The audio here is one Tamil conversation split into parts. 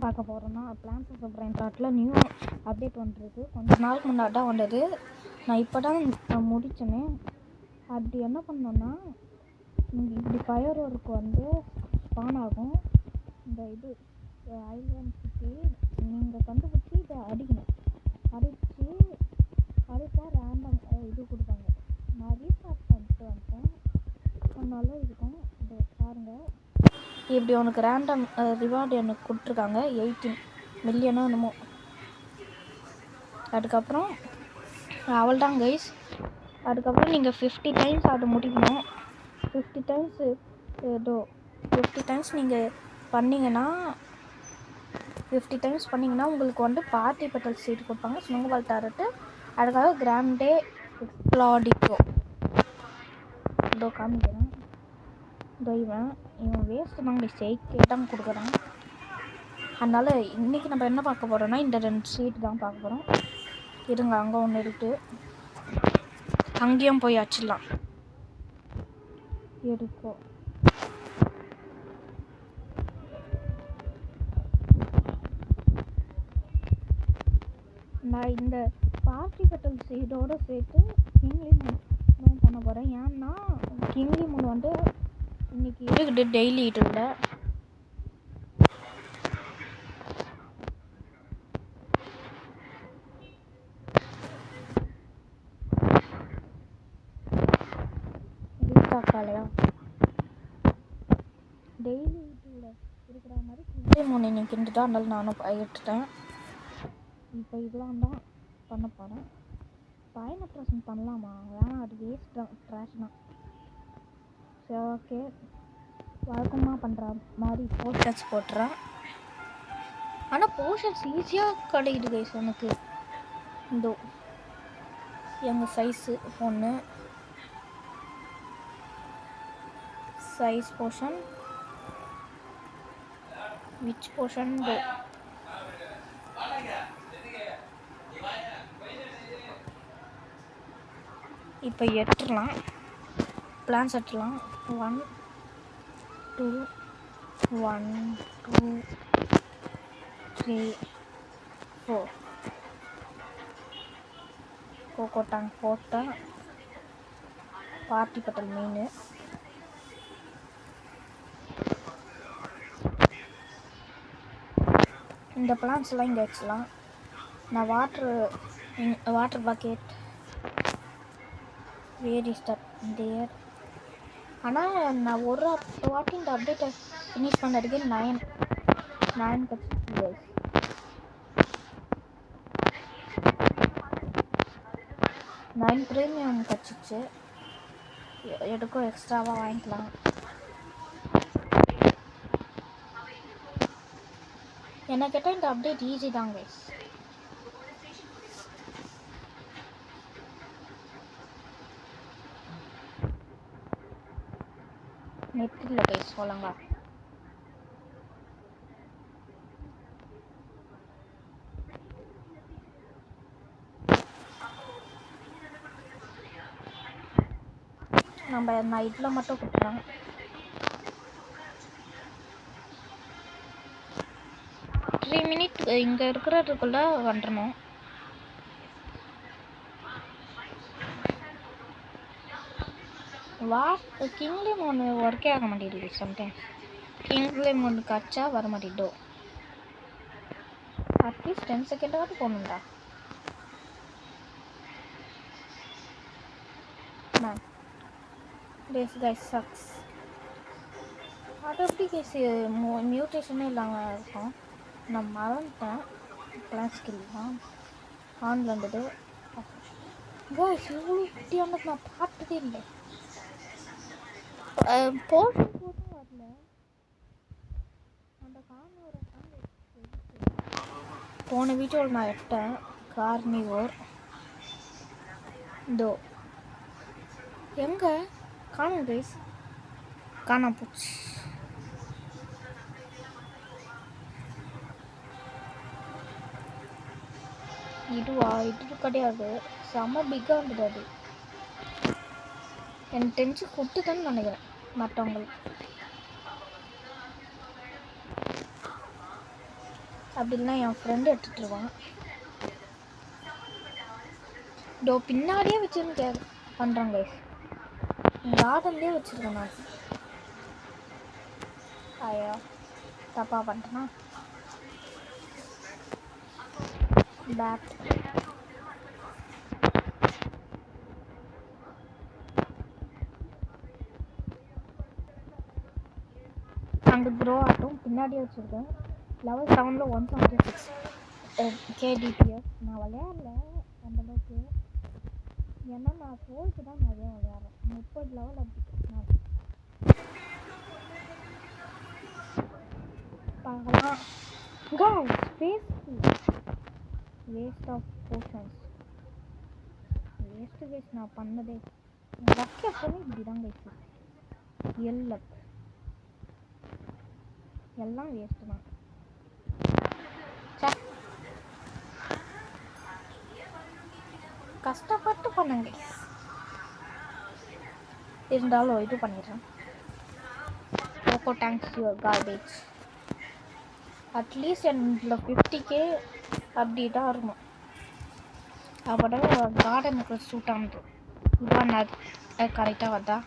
பார்க்க போகிறோன்னா plants of brain rattle new update வந்துருக்கு. கொஞ்சம் நாளுக்கு முன்னாடி தான் வந்தது. நான் இப்போ தான் முடித்தேனே. அப்படி என்ன பண்ணோன்னா, நீங்கள் இப்படி ஃபயர் ஒர்க்கு வந்து ஸ்பான் ஆகும். இந்த இது ஐலாண்ட் சிட்டி நீங்கள் கண்டுபிடிச்சி இதை அடிக்கணும். அடித்தா ரேண்டம் இது கொடுப்பாங்க. நான் ரீஸ்டார்ட் பண்ணிட்டு வந்துட்டேன். நல்லா இருக்கும். இதை பாருங்கள். இப்படி உனக்கு ரேண்டம் ரிவார்டு எனக்கு கொடுத்துருக்காங்க. 18 மில்லியனோ என்னமோ. அதுக்கப்புறம் அவள்தான் கைஸ். அதுக்கப்புறம் நீங்கள் 50 டைம்ஸ் அதை முடிக்கணும். 50 டைம்ஸ் நீங்கள் பண்ணிங்கன்னா 50 டைம்ஸ் பண்ணிங்கன்னா உங்களுக்கு வந்து பார்ட்டி பெட்டல் சீட் கொடுப்பாங்க. ஸ்னோபால் டேரட்டு. அதுக்காக கிராண்டே எக்ஸ்ப்ளாடிக்கோ இதோ காமிக்கிறேன். இதோ இவன் வேஸ்ட்டு தாங்க கேட்டாமல் கொடுக்குறான். அதனால் இன்றைக்கி நம்ம என்ன பார்க்க போகிறோன்னா இந்த 2 சீட் தான் பார்க்க போகிறோம். இருங்க, அங்கே ஒன்று இருக்குது. அங்கேயும் போய் அச்சிடலாம். இருக்கும். நான் இந்த பார்ட்டி பெட்டல் சீடோடு சேர்த்து கிங்லி மூன் பண்ண போகிறேன். ஏன்னா கிங்லி மூன் வந்து இன்றைக்கி இருக்குது டெய்லி இதில். ரீஸ்டாக்காலையா டெய்லி இதில் இருக்கிற மாதிரி கிங்லி மூன் இன்றைக்கி இருந்துட்டா. அதனால நானும் எடுத்துட்டேன். இப்போ இதெல்லாம் தான் பண்ண போகிறேன். பயணப்பிரசன் பண்ணலாமா? வேணாம், அது வேஸ்ட் தான், ட்ராஷ் தான். சரி, ஓகே. வழக்கமாக பண்ணுற மாதிரி போஷன்ஸ் போட்டுறேன். ஆனால் போஷன்ஸ் ஈஸியாக கிடைக்குது கைஸ் எனக்கு. இந்த எங்கள் சைஸு ஒன்று சைஸ் போஷன் விச் போஷன் இப்போ எடுத்துடலாம். பிளான்ஸ் எடுத்துடலாம். 1 2 1 2 3 4 கோகோ டேங்க் போட்டால் பார்ட்டி பெட்டல் மீன். இந்த பிளான்ஸ் எல்லாம் இங்கே வச்சுலாம். நான் water bucket where is that there. ஆனால் நான் ஒரு வாட்டி இந்த அப்டேட்டை ஃபினிஷ் பண்ணதுக்கு 9 கட்சி 9 ப்ரீமியம் கட்சிச்சு. எதுக்கும் எக்ஸ்ட்ராவாக வாங்கிக்கலாம். என்ன கேட்டால் இந்த அப்டேட் ஈஸி தான் கைஸ். நெட் இல்லை கைஸ், சொல்லுங்க. நான் இதில் மட்டும் கொடுக்குறேன். த்ரீ மினிட் இங்கே இருக்கிறதுக்குள்ளே வந்துடணும். கிங்லி மூணு ஒர்க்கே ஆக மாட்டேங்குது. சம்டைம்ஸ் கிங்லி மூணு கச்சா வர மாட்டேதோ. அட்லீஸ்ட் 10 செகண்டாவது போகணுண்டா. Ma'am this guy sucks. அது எப்படி கேஸ் மியூட்டேஷனே இல்லாமல் இருக்கும். நான் மறந்துட்டேன். கிளாஸ் ஸ்கில் தான் ஆன்ல இருந்தது. கைஸ் இவ்வளோ இப்படியானது நான் பார்த்ததே இல்லை. போதும் வரல. அந்த கார்னிவோரை போன வீடியோவில் நான் எடுத்தேன். கார்னிவோர் இதோ எங்கே காணும் கைஸ், காணாம போச்சு. இது கிடையாது. செம்ம பிக்காக இருந்தது அது. எனக்கு தெரிஞ்சு குட்டி தான் நினைக்கிறேன் மற்றவங்களுக்கு. அப்படின்னா என் ஃப்ரெண்டு எடுத்துட்டுருவான். இதோ பின்னாடியே வச்சுருந்து பண்ணுறேன் கைஸ். கார்டன்லேயே வச்சுருக்கேன் நான். ஐயா தப்பாக பண்ணிட்டேன்னா பேட். அங்கே க்ரோ ஆட்டும் பின்னாடியே வச்சுருக்கேன். லெவல் 7ல் 176 KDPS. நான் விளையாடல அந்தளவுக்கு, ஏன்னா நான் 12th தான் நிறையா விளையாடுறேன். 30 லெவல் அப்படி நான் பார்க்கலாம். Waste of portions. வேஸ்ட் நான் பண்ணதே லக் எப்போவுமே இப்படி தான் கைஸ். எல்லாம் வேஸ்ட்டு தான். கஷ்டப்பட்டு பண்ணுங்க இருந்தாலும் இது பண்ணிடுறேன். ஓகோ தேங்க்ஸ் யுவர் கார்பேஜ். அட்லீஸ்ட் என்னில் 50K அப்படி தான் இருக்கணும். அப்போதான் கார்டனுக்கு சூட் ஆகுது. இதுவாக நான் கரெக்டாக வந்தா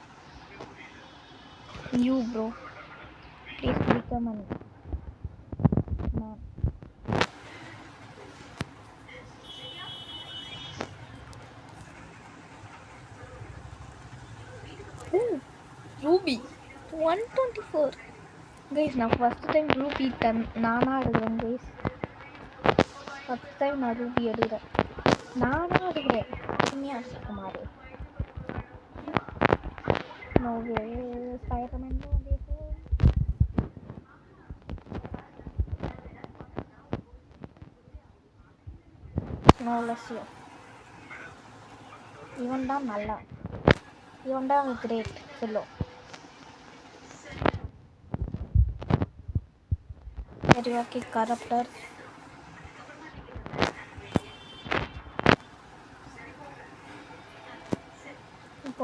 you bro please become ma'am. Ruby 124 guys. நான் ஃபஸ்ட் டைம் ரூபி நானாக எடுக்கிறேன் கைஸ். ஃபஸ்ட் டைம் நான் ரூபி எடுக்கிறேன். நானாக எடுக்கிறேன். குமார் நோவே ஸ்பைடர்மேன் நோவே. ஸ்னோலெஸ்ஸியோ இவன் தான் நல்லா, இவன் தான் கிரேட் சொல்லோ. சரி ஓகே. கரப்டர்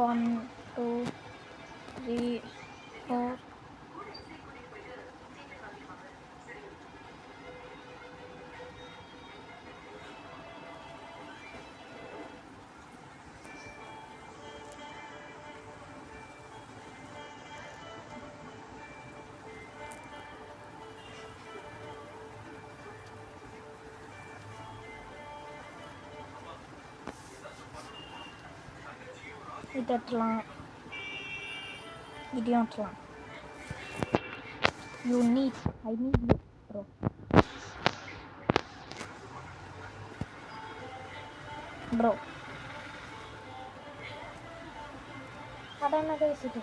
1 2 3 4. இதெல்லாம் இடியாட்டலாம். I need you bro. அதான் பேசிட்டு.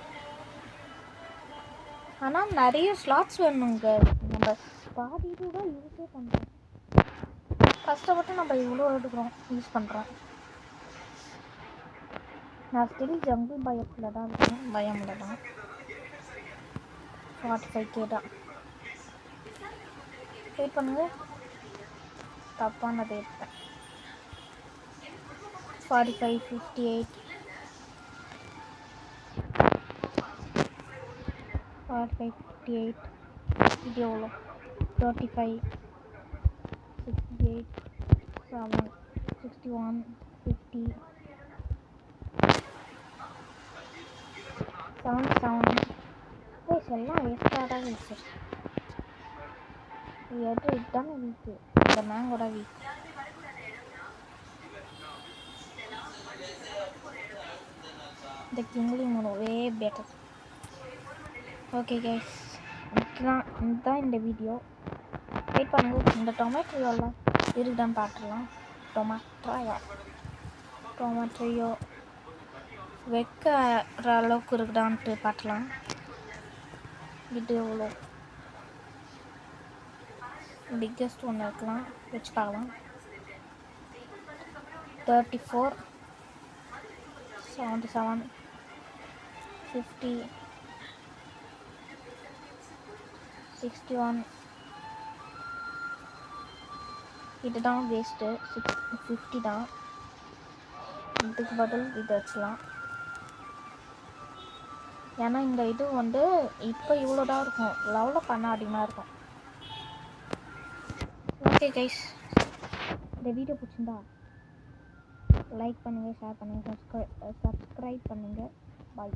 ஆனால் நிறைய ஸ்லாட்ஸ் வேணுங்க. நம்ம பாதி தான் யூஸே பண்ணுறோம். கஷ்டப்பட்டு நம்ம இவ்வளோ எடுக்கிறோம், யூஸ் பண்ணுறோம். நான் ஸ்டில் ஜங்கிள் பயத்தில் தான் இருக்கேன். பயமில்ல தான் 45K தான். வெயிட் பண்ணுங்க. தப்பானது எடுத்தேன். 45 58 45 58. இது எவ்வளோ? 35 68 7 61 50 77. ப்ளீஸ் எல்லாம் வேஸ்ட்டாக தான் வீக்கு. எது இதுதானே வீக்கு. இந்த மேங்கோட வீக். இந்த kingly way better. Okay guys, இதுதான் இந்த வீடியோ. வெயிட் பண்ணுங்க. இந்த டொமேட்டோலாம் இருக்குதான்னு பார்த்துலாம். டொமேட்டோ வைக்கிற அளவுக்கு இருக்குதான்ட்டு பார்க்கலாம். இது எவ்வளோ பிக்கஸ்ட் ஒன்று இருக்கலாம், வச்சு பார்க்கலாம். 34 77 50 61. இதுதான் வேஸ்ட்டு. 50 தான். இதுக்கு பதில் இது வச்சுலாம். ஏன்னா இந்த இது இப்போ இவ்வளோ தான் இருக்கும். லெவலில் பண்ண அதிகமாக இருக்கும். ஓகே கைஸ், இந்த வீடியோ பிடிச்சிருந்தா லைக் பண்ணுங்கள், ஷேர் பண்ணுங்கள், சப்ஸ்கிரைப் பண்ணுங்கள். பாய்.